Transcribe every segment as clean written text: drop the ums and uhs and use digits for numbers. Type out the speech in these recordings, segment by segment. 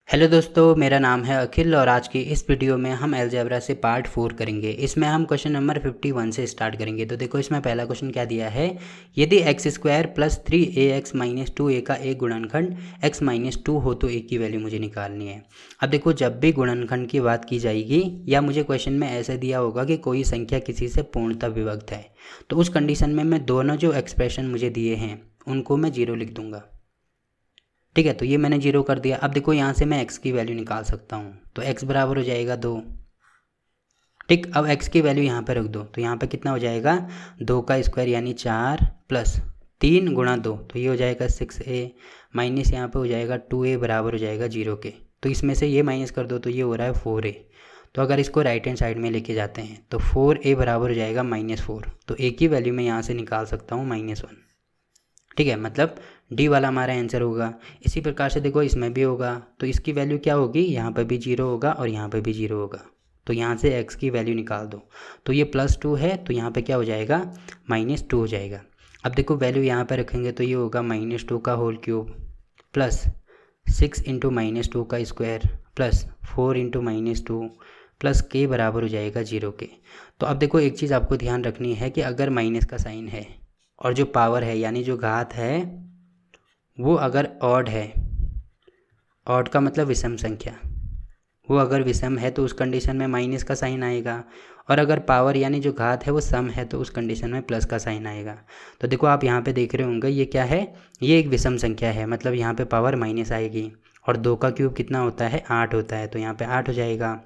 Hello दोस्तों, मेरा नाम है अखिल और आज की इस वीडियो में हम अलजेब्रा से पार्ट 4 करेंगे। इसमें हम क्वेश्चन नंबर 51 से स्टार्ट करेंगे। तो देखो इसमें पहला क्वेश्चन क्या दिया है, यदि x square plus 3ax minus 2a का एक गुणनखंड x माइनस 2 हो तो a की वैल्यू मुझे निकालनी है। अब देखो जब भी गुणनखंड की बात की जाएगी या मुझे क्वेश्चन में ऐसे दिया होगा कि कोई संख्या किसी से पूर्णतः विभक्त है, तो उस कंडीशन में मैं दोनों जो एक्सप्रेशन मुझे दिए हैं उनको मैं जीरो लिख दूंगा। ठीक है, तो ये मैंने जीरो कर दिया। अब देखो यहाँ से मैं x की वैल्यू निकाल सकता हूँ, तो x बराबर हो जाएगा 2। ठीक, अब x की वैल्यू यहाँ पे रख दो, तो यहाँ पे कितना हो जाएगा 2 का स्क्वायर यानी 4 प्लस 3 गुणा 2, तो ये हो जाएगा 6a माइनस यहाँ पे हो जाएगा 2a बराबर हो जाएगा 0 के। तो इसमें से ये माइनस कर दो तो ये हो रहा है 4a। तो अगर इसको राइट हैंड साइड में लेके जाते हैं तो 4a बराबर हो जाएगा -4। तो a की वैल्यू मैं यहाँ से निकाल सकता हूँ -1। ठीक है, मतलब डी वाला हमारा आंसर होगा। इसी प्रकार से देखो इसमें भी होगा, तो इसकी वैल्यू क्या होगी, यहाँ पर भी जीरो होगा और यहाँ पर भी जीरो होगा। तो यहाँ से x की वैल्यू निकाल दो, तो ये +2 है तो यहाँ पे क्या हो जाएगा -2 हो जाएगा। अब देखो वैल्यू यहाँ पे रखेंगे तो ये होगा -2 का होल क्यूब प्लस 6 इंटू -2 का स्क्वायर प्लस 4 इंटू -2 प्लस के बराबर हो जाएगा 0 के। तो अब देखो एक चीज़ आपको ध्यान रखनी है कि अगर माइनस का साइन है और जो पावर है यानी जो घात है वो अगर ऑड है, ऑड का मतलब विषम संख्या, वो अगर विषम है तो उस कंडीशन में माइनस का साइन आएगा, और अगर पावर यानी जो घात है वो सम है तो उस कंडीशन में प्लस का साइन आएगा। तो देखो आप यहाँ पे देख रहे होंगे ये क्या है, ये एक विषम संख्या है, मतलब यहाँ पे पावर माइनस आएगी। और 2 का क्यूब कितना होता है 8 होता है, तो यहाँ पे 8 हो जाएगा।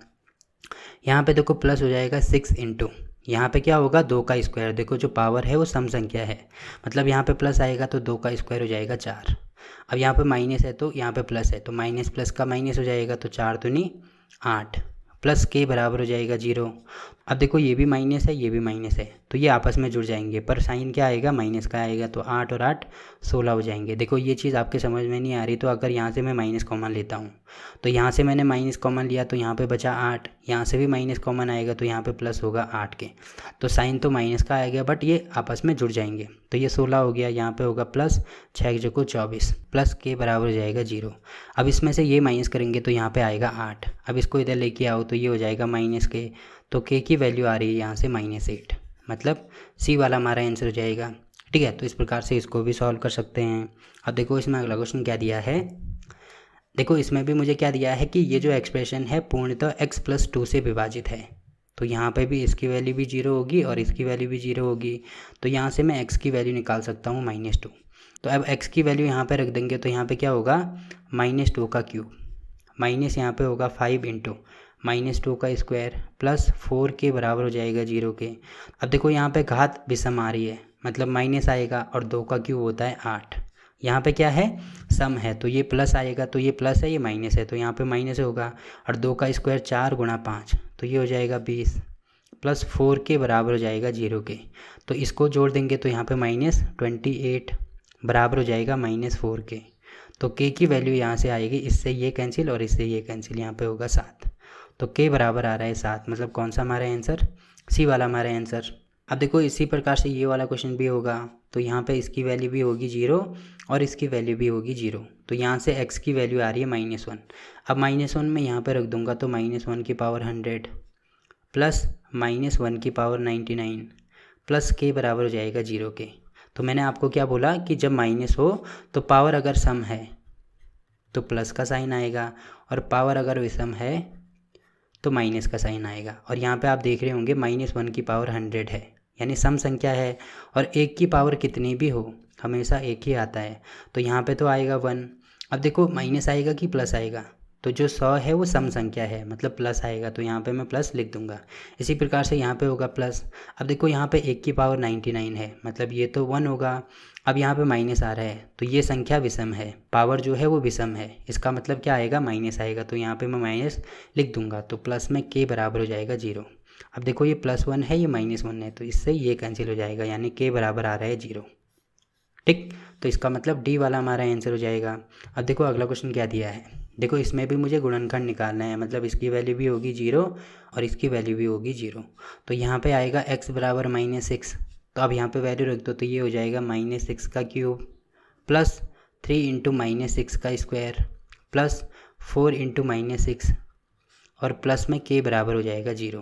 यहाँ पे देखो प्लस हो जाएगा 6 इंटू, यहाँ पे क्या होगा 2 का स्क्वायर, देखो जो पावर है वो सम संख्या है, मतलब यहाँ पे प्लस आएगा तो 2 का स्क्वायर हो जाएगा 4। अब यहाँ पे माइनस है तो यहाँ पे प्लस है, तो माइनस प्लस का माइनस हो जाएगा, तो 4 दूनी 8 प्लस के बराबर हो जाएगा 0। अब देखो ये भी माइनस है ये भी माइनस है, तो ये आपस में जुड़ जाएंगे, पर साइन क्या आएगा माइनस का आएगा, तो 8 और 8 16 हो जाएंगे। देखो ये चीज़ आपके समझ में नहीं आ रही, तो अगर यहाँ से मैं माइनस कॉमन लेता हूँ, तो यहाँ से मैंने माइनस कॉमन लिया तो यहाँ पे बचा 8, यहाँ से भी माइनस कॉमन आएगा तो यहाँ पे प्लस होगा 8 के। तो साइन तो माइनस का आएगा बट ये आपस में जुड़ जाएंगे, तो ये 16 हो गया, यहाँ पे होगा प्लस 6 को 24 प्लस के बराबर हो जाएगा 0। अब इसमें से ये माइनस करेंगे तो यहाँ पे आएगा 8, अब इसको इधर लेके आओ तो ये हो जाएगा माइनस के, तो के की वैल्यू आ रही है यहाँ से -8, मतलब सी वाला हमारा आंसर हो जाएगा। ठीक है, तो इस प्रकार से इसको भी सॉल्व कर सकते हैं। अब देखो इसमें अगला क्वेश्चन क्या दिया है, देखो इसमें भी मुझे क्या दिया है कि ये जो एक्सप्रेशन है पूर्णतः x + 2 से विभाजित है, तो यहाँ पे भी इसकी वैल्यू भी 0 होगी और इसकी वैल्यू भी 0 होगी। तो यहाँ से मैं x की वैल्यू निकाल सकता हूँ -2। तो अब x की वैल्यू यहाँ पे रख देंगे तो यहाँ पे क्या होगा -2 का क्यूब माइनस यहाँ पे होगा 5 इंटू -2 का स्क्वायर प्लस 4 के बराबर हो जाएगा 0 के। अब देखो यहाँ पे घात विषम आ रही है, मतलब माइनस आएगा और 2 का क्यूब होता है 8। यहाँ पे क्या है सम है, तो ये प्लस आएगा, तो ये प्लस है ये माइनस है, तो यहाँ पे माइनस होगा, और 2 का स्क्वायर 4 गुणा 5, तो ये हो जाएगा 20 प्लस 4 के बराबर हो जाएगा 0 के। तो इसको जोड़ देंगे तो यहाँ पे -28 बराबर हो जाएगा -4 के। तो के की वैल्यू यहाँ से आएगी, इससे ये कैंसिल और इससे ये कैंसिल, यहाँ पे होगा 7। तो के बराबर आ रहा है 7, मतलब कौन सा हमारा आंसर, सी वाला हमारा आंसर। अब देखो इसी प्रकार से ये वाला क्वेश्चन भी होगा, तो यहाँ पे इसकी वैल्यू भी होगी 0 और इसकी वैल्यू भी होगी 0। तो यहाँ से x की वैल्यू आ रही है -1। अब -1 मैं यहाँ पे रख दूंगा तो -1 की पावर 100 प्लस -1 की पावर 99 प्लस के बराबर हो जाएगा 0 के। तो मैंने आपको क्या बोला कि जब माइनस हो तो पावर अगर सम है तो प्लस का साइन आएगा, और पावर अगर विषम है तो माइनस का साइन आएगा। और यहाँ पे आप देख रहे होंगे -1 की पावर 100 है, यानी सम संख्या है, और 1 की पावर कितनी भी हो हमेशा 1 ही आता है, तो यहाँ पे तो आएगा 1। अब देखो माइनस आएगा कि प्लस आएगा, तो जो 100 है वो सम संख्या है, मतलब प्लस आएगा, तो यहाँ पे मैं प्लस लिख दूंगा। इसी प्रकार से यहाँ पे होगा प्लस। अब देखो यहाँ पे 1 की पावर 99 है, मतलब ये तो 1 होगा। अब यहाँ पे माइनस आ रहा है तो ये संख्या विषम है, पावर जो है वो विषम है, इसका मतलब क्या आएगा माइनस आएगा, तो यहाँ पे मैं माइनस लिख दूंगा। तो प्लस में के बराबर हो जाएगा 0। अब देखो ये +1 है ये -1 है, तो इससे ये कैंसिल हो जाएगा, यानी के बराबर आ रहा है 0। ठीक, तो इसका मतलब डी वाला हमारा आंसर हो जाएगा। अब देखो अगला क्वेश्चन क्या दिया है, देखो इसमें भी मुझे गुणनखंड निकालना है, मतलब इसकी वैल्यू भी होगी 0 और इसकी वैल्यू भी होगी 0। तो यहाँ पे आएगा x बराबर -6, तो अब यहाँ पे वैल्यू रख दो तो ये हो जाएगा -6 का क्यूब प्लस 3 इंटू -6 का स्क्वायर प्लस 4 इंटू -6 और प्लस में k बराबर हो जाएगा 0।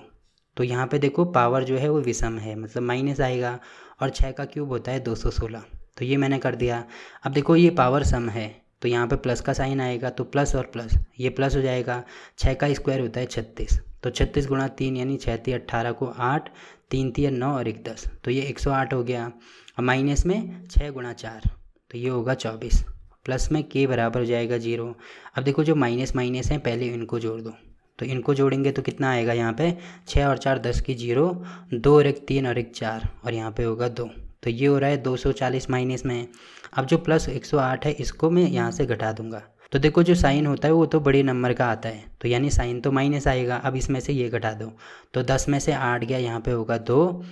तो यहाँ पे देखो पावर जो है वो विषम है, मतलब माइनस आएगा और 6 का क्यूब होता है 216। तो ये मैंने कर दिया। अब देखो ये पावर सम है तो यहाँ पे प्लस का साइन आएगा, तो प्लस और प्लस ये प्लस हो जाएगा। 6 का स्क्वायर होता है 36, तो 36 गुणा 3 यानी 6 3 18 को 8, 3 3 9 और 1 10, तो ये 108 हो गया। और माइनस में 6 गुणा 4 तो ये होगा 24, प्लस में k बराबर हो जाएगा 0। अब देखो जो माइनस माइनस हैं पहले इनको जोड़ दो, तो इनको जोड़ेंगे तो कितना आएगा यहाँ पे 6 और 4 10 की 0, 2 और 1 3 और 1 4 और यहाँ पे होगा 2, तो ये हो रहा है 240 माइनस में। अब जो प्लस 108 है इसको मैं यहाँ से घटा दूंगा, तो देखो जो साइन होता है वो तो बड़े नंबर का आता है, तो यानी साइन तो माइनस आएगा। अब इसमें से ये घटा दो, तो 10 में से 8 गया यहाँ पे होगा 2,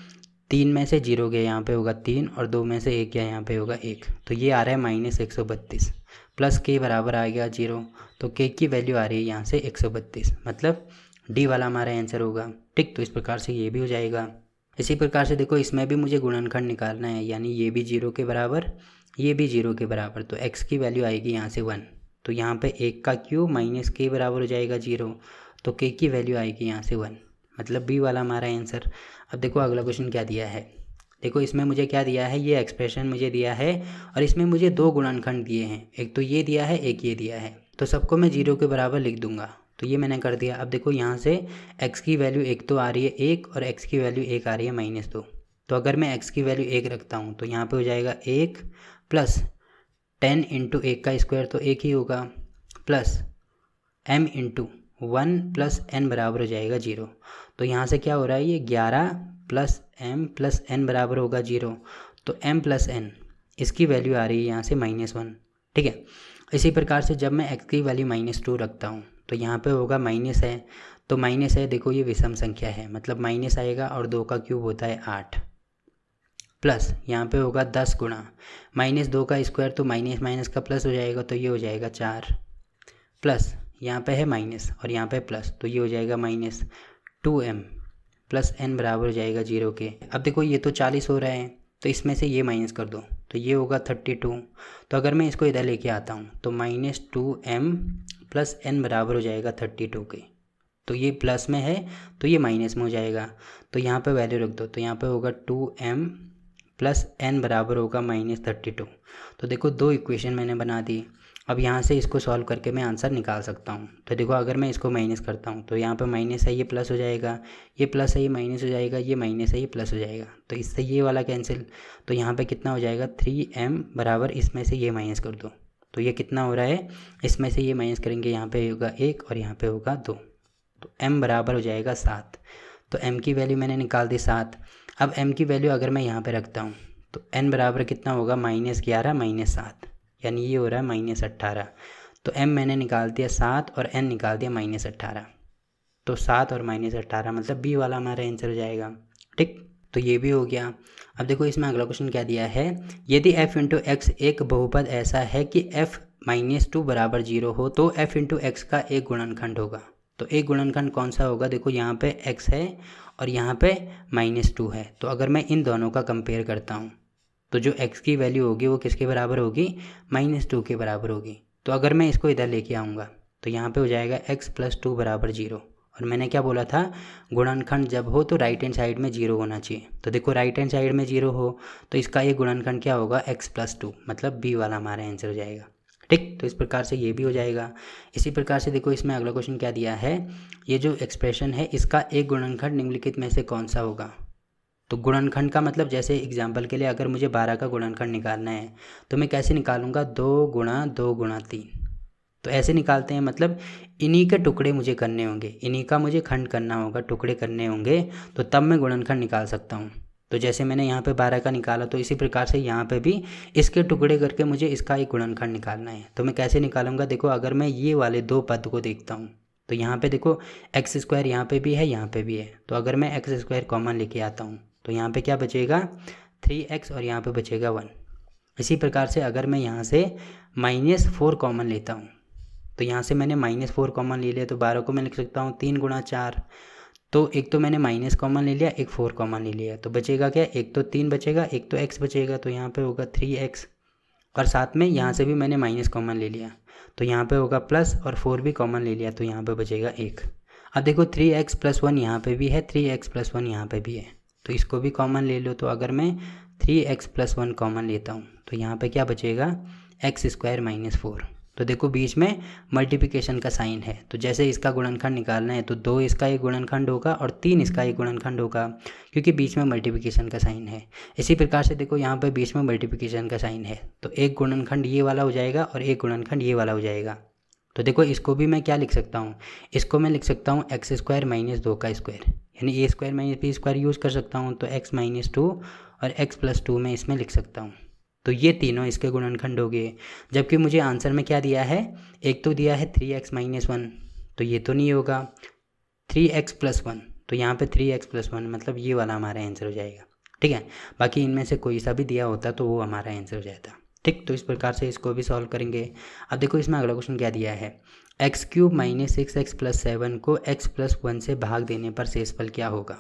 3 में से 0 गया यहाँ पे होगा 3 और 2 में से 1 गया यहाँ पे होगा 1, तो ये आ रहा है -132 प्लस k बराबर आ गया 0। तो k की वैल्यू आ रही है यहाँ से 132, मतलब डी वाला हमारा आंसर होगा। ठीक, तो इस प्रकार से ये भी हो जाएगा। इसी प्रकार से देखो इसमें भी मुझे गुणनखंड निकालना है, यानी ये भी 0 के बराबर, ये भी 0 के बराबर, तो x की वैल्यू आएगी यहाँ से 1, तो यहाँ पे 1 का क्यूब माइनस k बराबर हो जाएगा 0, तो k की वैल्यू आएगी यहाँ से 1, मतलब बी वाला हमारा आंसर। अब देखो अगला क्वेश्चन क्या दिया है, देखो इसमें मुझे क्या दिया है, ये एक्सप्रेशन मुझे दिया है और इसमें मुझे दो गुणनखंड दिए हैं, एक तो ये दिया है एक ये दिया है, तो सबको मैं 0 के बराबर लिख दूंगा, तो ये मैंने कर दिया। अब देखो यहाँ से x की वैल्यू एक तो आ रही है 1 और x की वैल्यू 1 आ रही है -2, तो अगर मैं x की वैल्यू 1 रखता हूँ तो यहाँ पे हो जाएगा 1 प्लस 10 इंटू 1 का स्क्वायर तो 1 ही होगा, plus m into 1 plus n बराबर हो जाएगा 0। तो यहाँ से क्या हो रहा है, ये 11 प्लस m प्लस n बराबर होगा 0, तो m प्लस n इसकी वैल्यू आ रही है यहाँ से -1। ठीक है, इसी प्रकार से जब मैं x की वैल्यू -2 रखता हूँ तो यहाँ पे होगा माइनस है, तो माइनस है देखो ये विषम संख्या है, मतलब माइनस आएगा और 2 का क्यूब होता है 8, प्लस यहाँ पे होगा 10 गुणा -2 का स्क्वायर, तो माइनस माइनस का प्लस हो जाएगा, तो ये हो जाएगा 4, प्लस यहाँ पे है माइनस और यहाँ पे प्लस, तो ये हो जाएगा -2m प्लस n बराबर हो जाएगा 0 के। अब देखो ये तो 40 हो रहा है, तो इसमें से ये माइनस कर दो, तो ये होगा 32। तो अगर मैं इसको इधर लेके आता हूँ तो -2m प्लस n बराबर हो जाएगा 32 के, तो ये प्लस में है तो ये माइनस में हो जाएगा, तो यहाँ पे वैल्यू रख दो, तो यहाँ पे होगा 2m प्लस n बराबर होगा -32। तो देखो दो इक्वेशन मैंने बना दी। अब यहाँ से इसको सॉल्व करके मैं आंसर निकाल सकता हूँ। तो देखो अगर मैं इसको माइनस करता हूँ तो यहाँ पे माइनस है ये प्लस हो जाएगा, ये प्लस है ये माइनस हो जाएगा, ये माइनस है ये प्लस हो जाएगा, तो इससे ये वाला कैंसिल, तो यहाँ पे कितना हो जाएगा 3m बराबर इसमें से ये माइनस कर दो, तो ये कितना हो रहा है, इसमें से ये माइनस करेंगे, यहाँ पे होगा 1 और यहाँ पे होगा 2, तो m बराबर हो जाएगा 7। तो m की वैल्यू मैंने निकाल दी 7। अब m की वैल्यू अगर मैं यहाँ पे रखता हूँ तो n बराबर कितना होगा -11 -7, यानी ये हो रहा है -18। तो m मैंने निकाल दिया 7 और n निकाल दिया -18, तो 7 और -18 मतलब b वाला हमारा आंसर हो जाएगा। ठीक, तो ये भी हो गया। अब देखो इसमें अगला क्वेश्चन क्या दिया है, यदि f इंटू एक्स एक बहुपद ऐसा है कि f -2 बराबर 0 हो तो f इंटू एक्स का एक गुणनखंड होगा। तो एक गुणनखंड कौन सा होगा, देखो यहाँ पे x है और यहाँ पे -2 है, तो अगर मैं इन दोनों का कंपेयर करता हूँ तो जो x की वैल्यू होगी वो किसके बराबर होगी, -2 के बराबर होगी। तो अगर मैं इसको इधर लेके आऊँगा तो यहाँ पे हो जाएगा x + 2 बराबर 0, और मैंने क्या बोला था, गुणनखंड जब हो तो राइट हैंड साइड में 0 होना चाहिए। तो देखो राइट हैंड साइड में 0 हो तो इसका ये गुणनखंड क्या होगा, x + 2, मतलब b वाला हमारा आंसर हो जाएगा। ठीक, तो इस प्रकार से ये भी हो जाएगा। इसी प्रकार से देखो इसमें अगला क्वेश्चन क्या दिया है, ये जो एक्सप्रेशन है इसका एक गुणनखंड निम्नलिखित में से कौन सा होगा। तो गुणनखंड का मतलब जैसे एग्जाम्पल के लिए अगर मुझे 12 का गुणनखंड निकालना है तो मैं कैसे निकालूंगा, 2 गुणा 2 गुणा 3, तो ऐसे निकालते हैं, मतलब इन्हीं के टुकड़े मुझे करने होंगे, इन्हीं का मुझे खंड करना होगा, टुकड़े करने होंगे, तो तब मैं गुणनखंड निकाल सकता हूँ। तो जैसे मैंने यहाँ पे 12 का निकाला तो इसी प्रकार से यहाँ पे भी इसके टुकड़े करके मुझे इसका एक गुणनखंड निकालना है। तो मैं कैसे निकालूंगा, देखो अगर मैं ये वाले दो पद को देखता हूँ तो यहाँ पे देखो x² यहाँ पे भी है यहाँ पे भी है, तो अगर मैं x² कॉमन लेके आता हूँ तो यहाँ पे क्या बचेगा 3x और यहाँ पे बचेगा 1। इसी प्रकार से अगर मैं यहाँ से -4 कॉमन लेता हूँ तो यहाँ से मैंने -4 कॉमन ले लिया, तो 12 को मैं लिख सकता हूँ 3 गुणा 4, तो एक तो मैंने माइनस कॉमन ले लिया, एक 4 कॉमन ले लिया, तो बचेगा क्या, एक तो 3 बचेगा, एक तो x बचेगा, तो यहाँ पे होगा 3x और साथ में यहाँ से भी मैंने माइनस कॉमन ले लिया, तो यहाँ पे होगा प्लस, और 4 भी कॉमन ले लिया, तो यहाँ पे बचेगा 1। अब देखो 3x+1 यहाँ पे भी है, 3x+1 यहाँ पे भी है, तो इसको भी कॉमन ले लो। तो अगर मैं 3x+1 कॉमन लेता हूँ तो यहाँ पे क्या बचेगा, x² - 4। तो देखो बीच में मल्टीप्लिकेशन का साइन है, तो जैसे इसका गुणनखंड निकालना है तो 2 इसका एक गुणनखंड होगा और 3 इसका एक गुणनखंड होगा, क्योंकि बीच में मल्टीप्लिकेशन का साइन है। इसी प्रकार से देखो यहाँ पे बीच में मल्टीप्लिकेशन का साइन है, तो एक गुणनखंड ये वाला हो जाएगा और एक गुणनखंड ये वाला हो जाएगा। तो देखो इसको भी मैं क्या लिख सकता हूँ, इसको मैं लिख सकता हूँ x² - 2 का स्क्वायर, यानी a² - b² यूज़ कर सकता हूँ, तो x - 2 और x+2 में इसमें लिख सकता हूँ। तो ये तीनों इसके गुणनखंड हो गए। जबकि मुझे आंसर में क्या दिया है, एक तो दिया है 3x - 1, तो ये तो नहीं होगा। 3x+1, तो यहाँ पे 3x+1 मतलब ये वाला हमारा आंसर हो जाएगा। ठीक है, बाकी इनमें से कोई सा भी दिया होता तो वो हमारा आंसर हो जाता। ठीक, तो इस प्रकार से इसको भी सॉल्व करेंगे। अब देखो इसमें अगला क्वेश्चन क्या दिया है, x³ - 6x + 7 को x+1 से भाग देने पर शेषफल क्या होगा।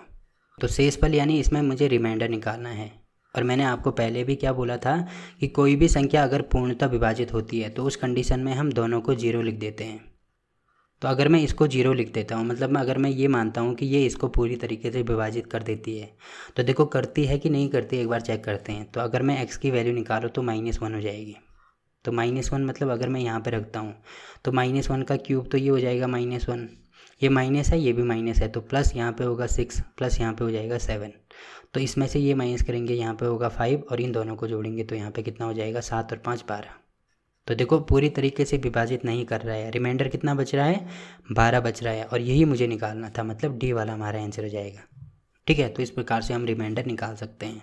तो शेषफल यानी इसमें मुझे रिमाइंडर निकालना है, और मैंने आपको पहले भी क्या बोला था कि कोई भी संख्या अगर पूर्णतः विभाजित होती है तो उस कंडीशन में हम दोनों को 0 लिख देते हैं। तो अगर मैं इसको 0 लिख देता हूँ, मतलब अगर मैं ये मानता हूँ कि ये इसको पूरी तरीके से विभाजित कर देती है, तो देखो करती है कि नहीं करती, एक बार चेक करते हैं। तो अगर मैं x की वैल्यू निकालूँ तो -1 हो जाएगी। तो -1 मतलब अगर मैं यहाँ पे रखता हूँ तो -1 का क्यूब तो ये हो जाएगा -1, ये माइनस है, ये भी माइनस है, तो प्लस यहाँ पे होगा 6, प्लस यहाँ पे हो जाएगा 7। तो इसमें से ये माइनस करेंगे, यहाँ पे होगा 5, और इन दोनों को जोड़ेंगे तो यहाँ पे कितना हो जाएगा, 7 और 5 12। तो देखो पूरी तरीके से विभाजित नहीं कर रहा है, रिमाइंडर कितना बच रहा है, 12 बच रहा है, और यही मुझे निकालना था, मतलब डी वाला हमारा आंसर हो जाएगा। ठीक है, तो इस प्रकार से हम रिमाइंडर निकाल सकते हैं।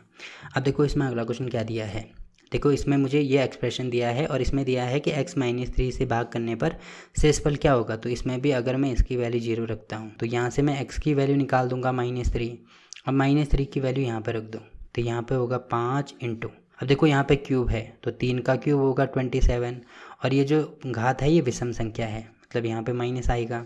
अब देखो इसमें अगला क्वेश्चन क्या दिया है, देखो इसमें मुझे ये एक्सप्रेशन दिया है और इसमें दिया है कि x - 3 से भाग करने पर शेषफल क्या होगा। तो इसमें भी अगर मैं इसकी वैल्यू 0 रखता हूँ तो यहाँ से मैं x की वैल्यू निकाल दूंगा -3, अब -3 की वैल्यू यहाँ पर रख दूँ तो यहाँ पे होगा 5 इंटू, अब देखो यहाँ पे क्यूब है तो 3 का क्यूब होगा 27, और ये जो घात है ये विषम संख्या है, मतलब यहाँ पे माइनस आएगा,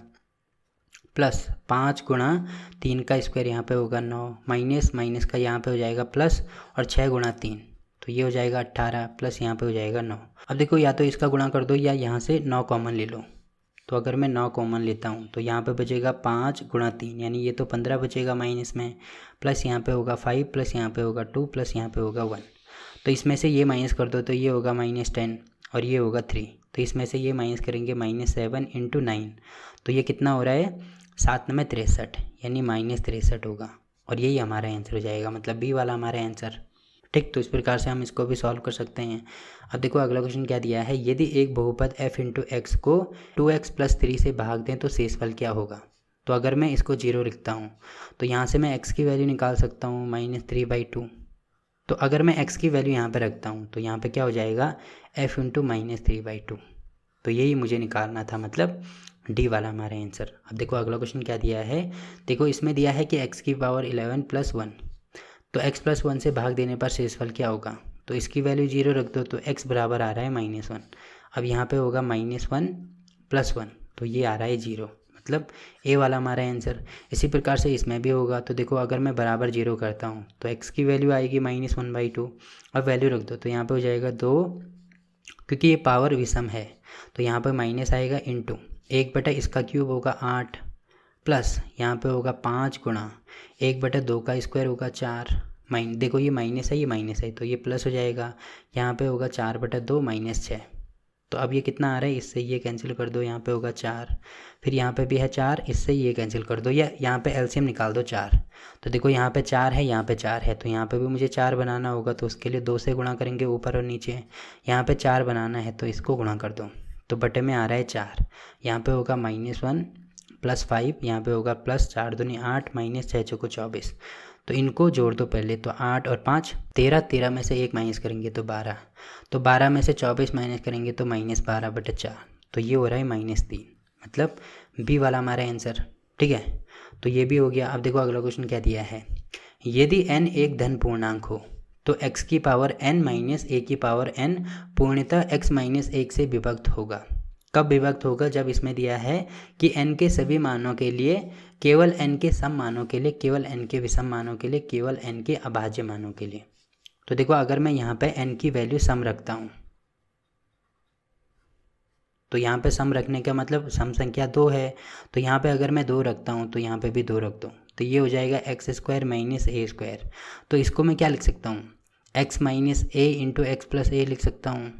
प्लस 5 गुणा 3 का स्क्वायर यहाँ पे होगा 9, माइनस माइनस का यहाँ पे हो जाएगा प्लस, और 6 गुणा 3 तो ये हो जाएगा 18, प्लस यहाँ पे हो जाएगा 9। अब देखो या तो इसका गुणा कर दो या यहाँ से 9 कॉमन ले लो। तो अगर मैं 9 कॉमन लेता हूँ तो यहाँ पे बचेगा 5 गुणा 3, यानी ये तो 15 बचेगा माइनस में, प्लस यहाँ पे होगा 5, प्लस यहाँ पे होगा 2, प्लस यहाँ पे होगा 1। तो इसमें से ये माइनस कर दो तो ये होगा -10 और ये होगा 3, तो इसमें से ये माइनस करेंगे -7 × 9, तो ये कितना हो रहा है 7 में 63, यानी -63 होगा, और यही हमारा आंसर हो जाएगा, मतलब बी वाला हमारा आंसर। ठीक, तो इस प्रकार से हम इसको भी सॉल्व कर सकते हैं। अब देखो अगला क्वेश्चन क्या दिया है, यदि एक बहुपद f × x को 2x + 3 से भाग दें तो शेषफल क्या होगा। तो अगर मैं इसको 0 लिखता हूँ तो यहाँ से मैं x की वैल्यू निकाल सकता हूँ -3/2। तो अगर मैं x की वैल्यू यहाँ पे रखता हूँ तो यहाँ पे क्या हो जाएगा f × -3/2। तो यही मुझे निकालना था, मतलब डी वाला हमारा आंसर। अब देखो अगला क्वेश्चन क्या दिया है, देखो इसमें दिया है कि x⁻11 + 1, तो x + 1 से भाग देने पर शेषफल क्या होगा। तो इसकी वैल्यू 0 रख दो तो x बराबर आ रहा है -1, अब यहाँ पे होगा -1 + 1, तो ये आ रहा है 0, मतलब ए वाला हमारा आंसर। इसी प्रकार से इसमें भी होगा, तो देखो अगर मैं बराबर 0 करता हूँ तो x की वैल्यू आएगी -1/2, अब वैल्यू रख दो तो यहाँ पे हो जाएगा 2, क्योंकि ये पावर विषम है तो यहाँ पर माइनस आएगा इंटू 1/, इसका क्यूब होगा 8, प्लस यहाँ पे होगा 5 गुणा 1/2 का स्क्वायर होगा 4, देखो ये माइनस है ये माइनस है तो ये प्लस हो जाएगा, यहाँ पे होगा 4/2 -6, तो अब ये कितना आ रहा है, इससे ये कैंसिल कर दो, यहाँ पे होगा 4, फिर यहाँ पे भी है 4, इससे ये कैंसिल कर दो, या यहाँ पे एलसीएम निकाल दो 4। तो देखो यहाँ पे 4 है, यहाँ पे 4 है, तो यहाँ पे भी मुझे 4 बनाना होगा, तो उसके लिए 2 से गुणा करेंगे ऊपर और नीचे। यहाँ पे 4 बनाना है तो इसको गुणा कर दो, तो बटे में आ रहा है 4, यहाँ पे होगा -1 + 5, यहाँ पे होगा प्लस 4 दूनी 8 -6 चौको 24, तो इनको जोड़ दो पहले, तो 8 और 5 13, 13 में से 1 माइनस करेंगे तो 12, तो 12 में से 24 माइनस करेंगे तो -12/4, तो ये हो रहा है -3, मतलब बी वाला हमारा आंसर। ठीक है, तो ये भी हो गया। अब देखो अगला क्वेश्चन क्या दिया है, यदि n एक धन पूर्णांक हो तो x⁻n पूर्णतः x-1 से विभक्त होगा। कब विभक्त होगा, जब इसमें दिया है कि n के सभी मानों के लिए केवल n के सम मानों के लिए, केवल n के विषम मानों के लिए, केवल n के अभाज्य मानों के लिए। तो देखो अगर मैं यहाँ पे n की वैल्यू सम रखता हूँ तो यहाँ पे सम रखने का मतलब सम संख्या 2 है, तो यहाँ पे अगर मैं 2 रखता हूँ तो यहाँ पे भी 2 रख दूँ, तो ये हो जाएगा एक्स स्क्वायर माइनस ए स्क्वायर। तो इसको मैं क्या लिख सकता हूँ, एक्स माइनस ए इंटू एक्स प्लस ए लिख सकता हूँ।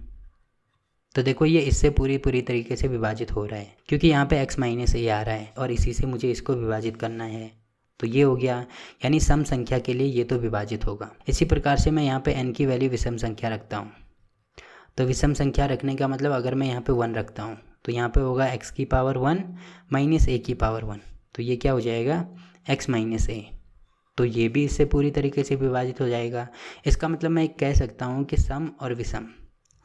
तो देखो ये इससे पूरी तरीके से विभाजित हो रहा है, क्योंकि यहाँ पे x माइनस ए आ रहा है और इसी से मुझे इसको विभाजित करना है। तो ये हो गया, यानी सम संख्या के लिए ये तो विभाजित होगा। इसी प्रकार से मैं यहाँ पे n की वैल्यू विषम संख्या रखता हूँ। तो विषम संख्या रखने का मतलब अगर मैं यहाँ पे 1 रखता हूँ तो यहाँ पे होगा x की पावर 1 माइनस ए की पावर 1, तो ये क्या हो जाएगा x माइनस ए। तो ये भी इससे पूरी तरीके से विभाजित हो जाएगा। इसका मतलब मैं कह सकता हूँ कि सम और विषम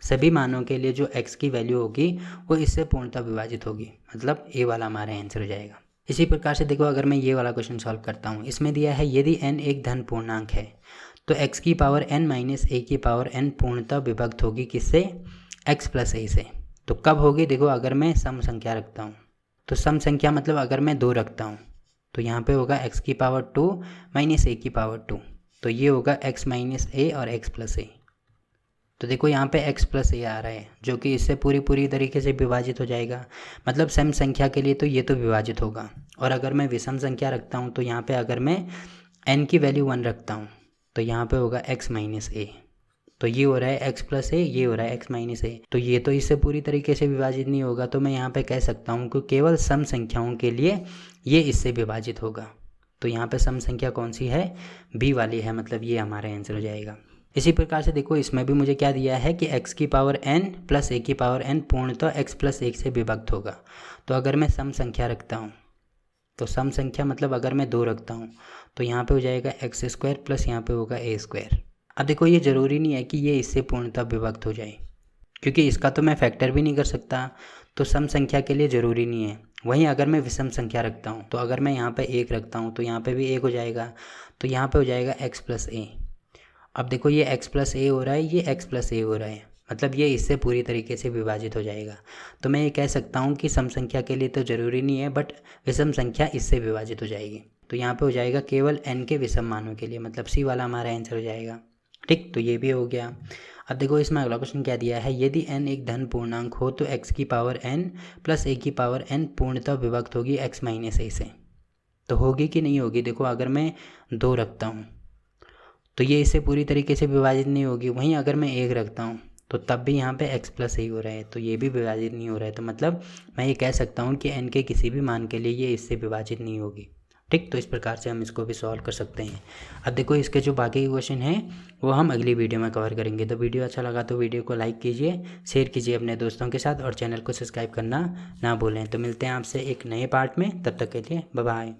सभी मानों के लिए जो x की वैल्यू होगी वो इससे पूर्णतः विभाजित होगी, मतलब ए वाला हमारा आंसर हो जाएगा। इसी प्रकार से देखो अगर मैं ये वाला क्वेश्चन सॉल्व करता हूँ, इसमें दिया है यदि n एक धन पूर्णांक है तो x की पावर n माइनस ए की पावर n पूर्णतः विभक्त होगी किससे, x प्लस ए से। तो कब होगी, देखो अगर मैं सम संख्या रखता हूँ, तो सम संख्या मतलब अगर मैं 2 रखता हूँ तो यहाँ पे होगा x की पावर 2 माइनस ए की पावर 2, तो ये होगा x माइनस ए और x प्लस ए। तो देखो यहाँ पे x प्लस ए आ रहा है जो कि इससे पूरी तरीके से विभाजित हो जाएगा, मतलब सम संख्या के लिए तो ये तो विभाजित होगा। और अगर मैं विषम संख्या रखता हूँ तो यहाँ पे अगर मैं n की वैल्यू 1 रखता हूँ तो यहाँ पे होगा x माइनस ए, तो ये हो रहा है x प्लस ए, ये हो रहा है x माइनस ए, तो ये तो इससे पूरी तरीके से विभाजित नहीं होगा। तो मैं यहाँ पे कह सकता हूँ कि केवल सम संख्याओं के लिए ये इससे विभाजित होगा। तो यहाँ पे सम संख्या कौन सी है, बी वाली है, मतलब ये हमारा आंसर हो जाएगा। इसी प्रकार से देखो इसमें भी मुझे क्या दिया है कि x की पावर n प्लस ए की पावर n पूर्णतः x प्लस 1 से विभक्त होगा। तो अगर मैं सम संख्या रखता हूँ तो सम संख्या मतलब अगर मैं 2 रखता हूँ तो यहाँ पे हो जाएगा एक्स स्क्वायर प्लस यहाँ पे होगा ए स्क्वायर। अब देखो ये ज़रूरी नहीं है कि ये इससे पूर्णतः विभक्त हो जाए, क्योंकि इसका तो मैं फैक्टर भी नहीं कर सकता, तो सम संख्या के लिए ज़रूरी नहीं है। वहीं अगर मैं विषम संख्या रखता हूँ तो अगर मैं यहाँ पे 1 रखता हूँ तो यहाँ पे भी 1 हो जाएगा, तो यहाँ पे हो जाएगा x प्लस ए। अब देखो ये x प्लस ए हो रहा है, ये x प्लस ए हो रहा है, मतलब ये इससे पूरी तरीके से विभाजित हो जाएगा। तो मैं ये कह सकता हूँ कि सम संख्या के लिए तो ज़रूरी नहीं है, बट विषम संख्या इससे विभाजित हो जाएगी। तो यहाँ पे हो जाएगा केवल n के विषम मानों के लिए, मतलब सी वाला हमारा आंसर हो जाएगा। ठीक, तो ये भी हो गया। अब देखो इसमें अगला क्वेश्चन क्या दिया है, यदि n एक धन पूर्णांक हो तो x की पावर n प्लस ए की पावर n पूर्णतः विभक्त होगी x माइनस ए से। तो होगी कि नहीं होगी, देखो अगर मैं 2 रखता हूँ तो ये इससे पूरी तरीके से विभाजित नहीं होगी। वहीं अगर मैं 1 रखता हूँ तो तब भी यहाँ पे x प्लस ए हो रहा है, तो ये भी विभाजित नहीं हो रहा है। तो मतलब मैं ये कह सकता हूँ कि n के किसी भी मान के लिए ये इससे विभाजित नहीं होगी। ठीक, तो इस प्रकार से हम इसको भी सॉल्व कर सकते हैं। अब देखो इसके जो बाकी के क्वेश्चन हैं वो हम अगली वीडियो में कवर करेंगे। तो वीडियो अच्छा लगा तो वीडियो को लाइक कीजिए, शेयर कीजिए अपने दोस्तों के साथ और चैनल को सब्सक्राइब करना ना भूलें। तो मिलते हैं आपसे एक नए पार्ट में, तब तक के लिए बाय बाय।